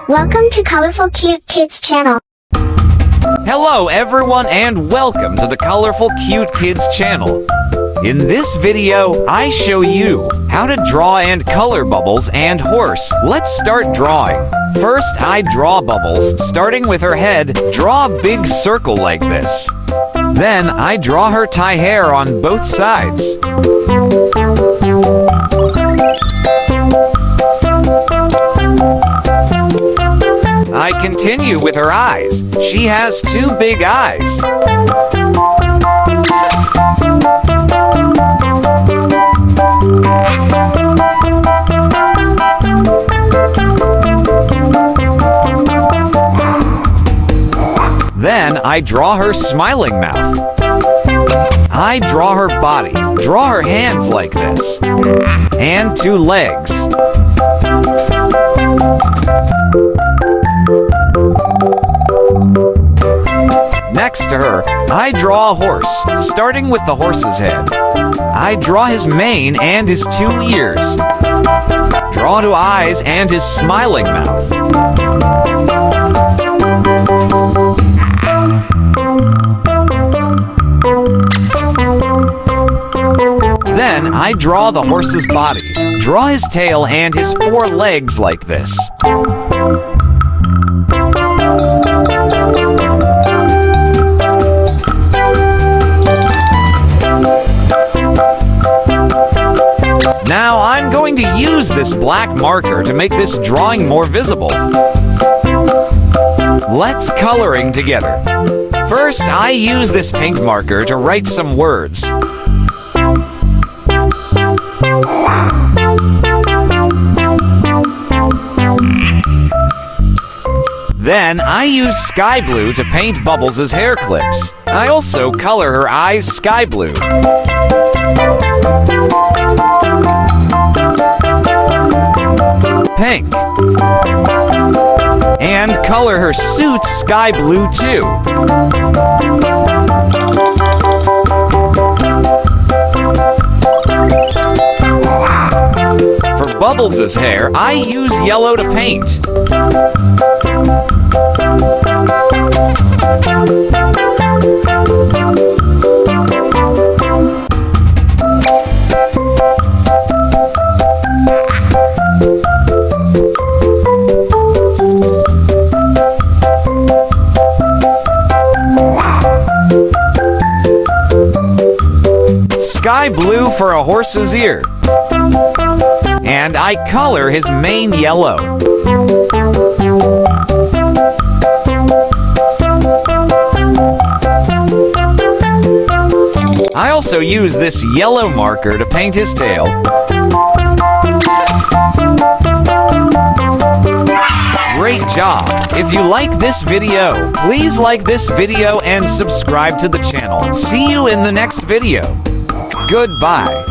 Welcome to Colorful Cute Kids Channel. Hello everyone and welcome to the Colorful Cute Kids Channel. In this video, I show you how to draw and color Bubbles and Horse. Let's start drawing. First, I draw Bubbles. Starting with her head, draw a big circle like this. Then, I draw her tie hair on both sides. I continue with her eyes. She has two big eyes. Then I draw her smiling mouth. I draw her body. Draw her hands like this. And two legs. Next to her, I draw a horse, starting with the horse's head. I draw his mane and his two ears. Draw two eyes and his smiling mouth. Then I draw the horse's body. Draw his tail and his four legs like this. Now I'm going to use this black marker to make this drawing more visible. Let's coloring together. First, I use this pink marker to write some words. Then I use sky blue to paint Bubbles' hair clips. I also color her eyes sky blue. Pink. And color her suit sky blue too. For Bubbles' hair, I use yellow to paint. Sky blue for a horse's ear. And I color his mane yellow. I also use this yellow marker to paint his tail. Great job! If you like this video, please like this video and subscribe to the channel. See you in the next video. Goodbye.